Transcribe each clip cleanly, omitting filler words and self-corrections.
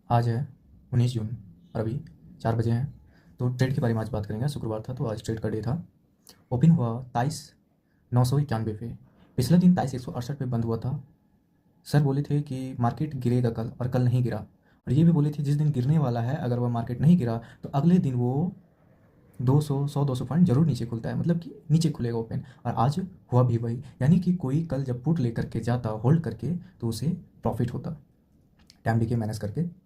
आज है 19 जून और अभी 4 बजे हैं। तो ट्रेड के बारे में आज बात करेंगे। शुक्रवार था तो आज ट्रेड का डे था। ओपन हुआ 23,991 पे। पिछले दिन 23,168 पे बंद हुआ था। सर बोले थे कि मार्केट गिरेगा कल, और कल नहीं गिरा। और ये भी बोले थे जिस दिन गिरने वाला है अगर वह मार्केट नहीं गिरा तो अगले दिन वो 200 पॉइंट जरूर नीचे खुलता है, मतलब कि नीचे खुलेगा ओपन। और आज हुआ भी वही, यानी कि कोई कल जब पुट लेकर के जाता होल्ड करके तो उसे प्रॉफिट होता टाइम डीके मैनेज करके।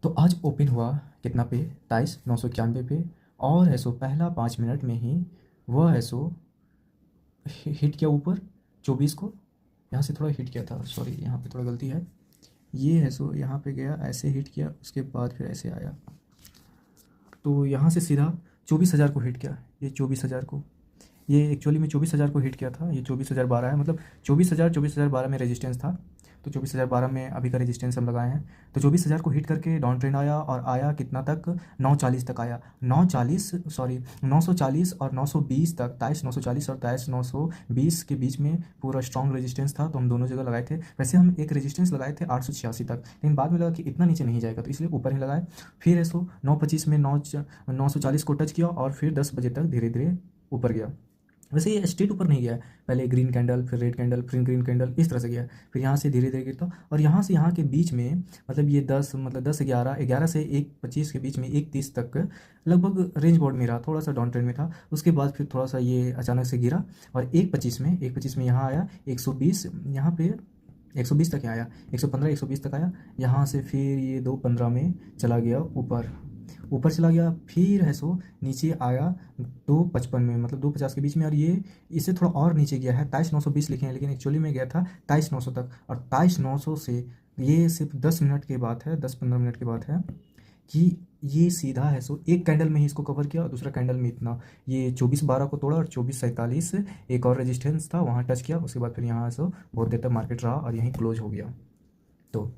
तो आज ओपन हुआ कितना पे, 23,991 पे। और है सो पहला 5 मिनट में ही वह है सो हिट किया ऊपर 24 को। यहाँ से थोड़ा हिट किया था, सॉरी यहाँ पे थोड़ा गलती है। ये है सो यहाँ पे गया, ऐसे हिट किया, उसके बाद फिर ऐसे आया। तो यहाँ से सीधा 24,000 को हिट किया। ये 24,000 को, ये एक्चुअली में 24,000 को हिट किया था। ये 24,012 है, मतलब 24,012 में रेजिस्टेंस था। तो 24,012 में अभी का रेजिस्टेंस हम लगाए हैं। तो 24,000 को हिट करके डाउन ट्रेंड आया और आया कितना तक, 940 तक आया। 940 और 920 तक, 23,940 और 23,920 के बीच में पूरा स्ट्रॉन्ग रेजिस्टेंस था। तो हम दोनों जगह लगाए थे। वैसे हम एक रेजिस्टेंस लगाए थे 886 तक, लेकिन बाद में लगा कि इतना नीचे नहीं जाएगा तो इसलिए ऊपर ही लगाए। फिर ऐसो 925 में 940 को टच किया और फिर 10 बजे तक धीरे धीरे ऊपर गया। वैसे ये स्ट्रेट ऊपर नहीं गया है, पहले ग्रीन कैंडल, फिर रेड कैंडल, फिर ग्रीन कैंडल, इस तरह से गया। फिर यहाँ से धीरे धीरे गिरता और यहाँ से यहाँ के बीच में, मतलब ये 10, मतलब 10 11 से 1:25 के बीच में 1:30 तक लगभग रेंज बोर्ड में रहा, थोड़ा सा डाउन ट्रेंड में था। उसके बाद फिर थोड़ा सा ये अचानक से गिरा और 1:25 में यहाँ आया 120, यहाँ पे 120 तक आया, 115 120 तक आया। यहाँ से फिर ये 2:15 में चला गया ऊपर, ऊपर चला गया। फिर है सो नीचे आया 2:55 में, मतलब 2:50 के बीच में। और ये इससे थोड़ा और नीचे गया है, 23,920 लिखे हैं लेकिन एक्चुअली में गया था 23,900 तक। और 23,900 से ये सिर्फ 10 मिनट की बात है, 10-15 मिनट की बात है कि ये सीधा है सो एक कैंडल में ही इसको कवर किया और दूसरा कैंडल में इतना, ये 24:12 को तोड़ा और 24:47 एक और रेजिस्टेंस था वहाँ टच किया। उसके बाद फिर यहाँ सो बहुत देर तक मार्केट रहा और यहीं क्लोज हो गया। तो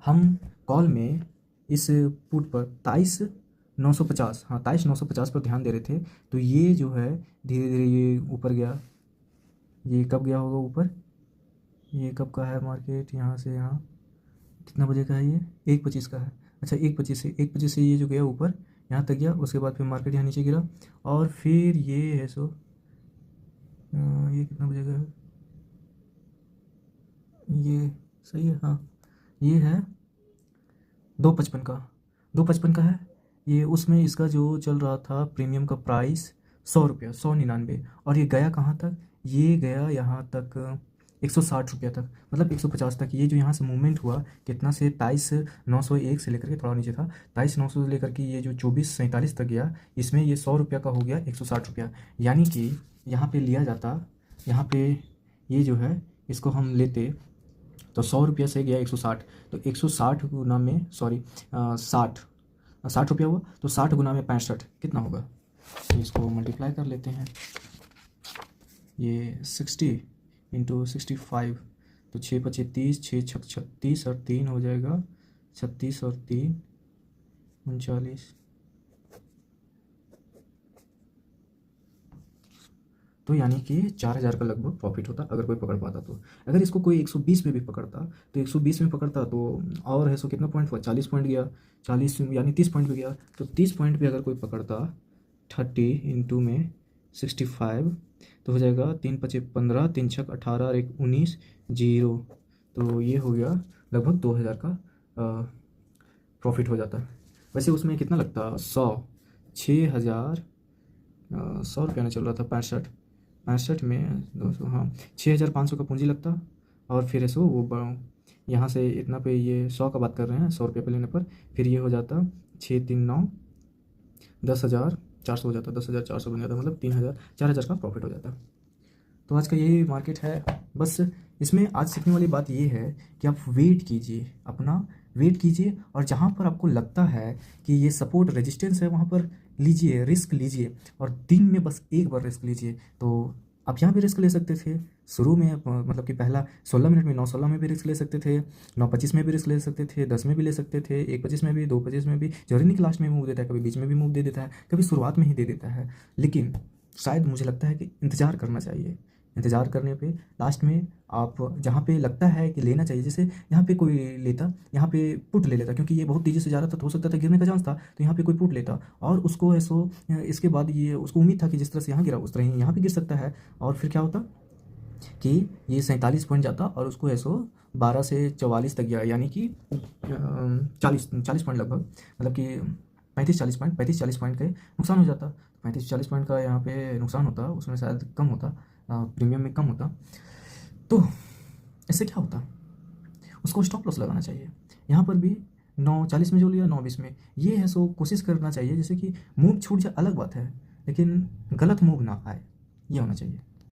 हम कॉल में इस पुट पर 23,950, हाँ 23,950 पर ध्यान दे रहे थे। तो ये जो है धीरे धीरे ये ऊपर गया। ये कब गया होगा ऊपर, ये कब का है मार्केट, यहाँ से यहाँ कितना बजे का है, ये 1:25 का है। अच्छा 1:25 से ये जो गया ऊपर यहाँ तक गया। उसके बाद फिर मार्केट यहाँ नीचे गिरा और फिर ये है सो ये कितना बजे का है, ये सही है, हाँ ये है 2:55 का, 2:55 का है ये। उसमें इसका जो चल रहा था प्रीमियम का प्राइस 100 रुपया, 199। और ये गया कहाँ तक, ये गया यहाँ तक 160 रुपया तक, मतलब 150 तक। ये जो यहाँ से मूवमेंट हुआ कितना से 23,901 से लेकर के थोड़ा नीचे था, 23,900 से लेकर के ये जो 24,47 तक गया, इसमें ये 100 रुपया का हो गया 160 रुपया। यानी कि यहाँ पे लिया जाता, यहाँ पे ये जो है इसको हम लेते तो 100 रुपया से गया 160। तो 160 गुना में, सॉरी 60 रुपया हुआ। तो 60 गुना में 65 कितना होगा, तो इसको मल्टीप्लाई कर लेते हैं। ये 60 इंटू 65, तो 6×5 = 30, 6×6 = 36 और 3 हो जाएगा 36 और 3 39। तो यानी कि 4,000 का लगभग प्रॉफिट होता अगर कोई पकड़ पाता तो। अगर इसको कोई 120 में भी पकड़ता, तो 120 में पकड़ता तो और है सो कितना पॉइंट हुआ, 40 पॉइंट गया, 40 यानी 30 पॉइंट भी गया। तो 30 पॉइंट पे अगर कोई पकड़ता 30 इंटू में 65, तो हो जाएगा 3×5 = 15, 3×6 = 18 और 1 19 0। तो ये हो गया लगभग 2,000 का प्रॉफिट हो जाता। वैसे उसमें कितना लगता, 6,000 100 रुपया ना चल रहा था, 65 में 200, हाँ 6,500 का पूंजी लगता। और फिर ऐसो वो यहाँ से इतना पे, ये 100 का बात कर रहे हैं, 100 रुपये पे लेने पर। फिर ये हो जाता 6 3 9 10,400 हो जाता, 10,400 बन जाता, मतलब 3,000 4,000 का प्रॉफिट हो जाता। तो आज का यही मार्केट है। बस इसमें आज सीखने वाली बात ये है कि आप वेट कीजिए, अपना वेट कीजिए, और जहाँ पर आपको लगता है कि ये सपोर्ट रेजिस्टेंस है वहाँ पर लीजिए, रिस्क लीजिए। और दिन में बस एक बार रिस्क लीजिए। तो आप यहाँ भी रिस्क ले सकते थे शुरू में, मतलब कि पहला 16 मिनट में 9:16 में भी रिस्क ले सकते थे, 9:25 में भी रिस्क ले सकते थे, 10 में भी ले सकते थे, 1:25 में भी, 2:25 में भी। जरूरी नहीं कि लास्ट में मूव देता है, कभी बीच में भी मूव दे देता है, कभी शुरुआत में ही दे देता है। लेकिन शायद मुझे लगता है कि इंतज़ार करना चाहिए, इंतज़ार करने पे लास्ट में आप जहाँ पे लगता है कि लेना चाहिए, जैसे यहाँ पे कोई लेता, यहाँ पे पुट ले लेता, क्योंकि ये बहुत तेज़ी से जा रहा था तो हो सकता था गिरने का चांस था, तो यहाँ पे कोई पुट लेता और उसको ऐसो इसके बाद ये उसको उम्मीद था कि जिस तरह से यहाँ गिरा उस तरह ही यहाँ पे गिर सकता है, और फिर क्या होता कि ये 47 पॉइंट जाता और उसको ऐसो 12 से 44 तक गया, यानी कि 40 पॉइंट लगभग, मतलब कि 35-40 पॉइंट के नुकसान हो जाता। 35-40 पॉइंट का यहाँ पे नुकसान होता, उसमें शायद कम होता, प्रीमियम में कम होता। तो इससे क्या होता, उसको स्टॉप लॉस लगाना चाहिए। यहाँ पर भी 9:40 में जो लिया 9:20 में, ये है सो कोशिश करना चाहिए जैसे कि मूव छूट जाए अलग बात है, लेकिन गलत मूव ना आए, ये होना चाहिए।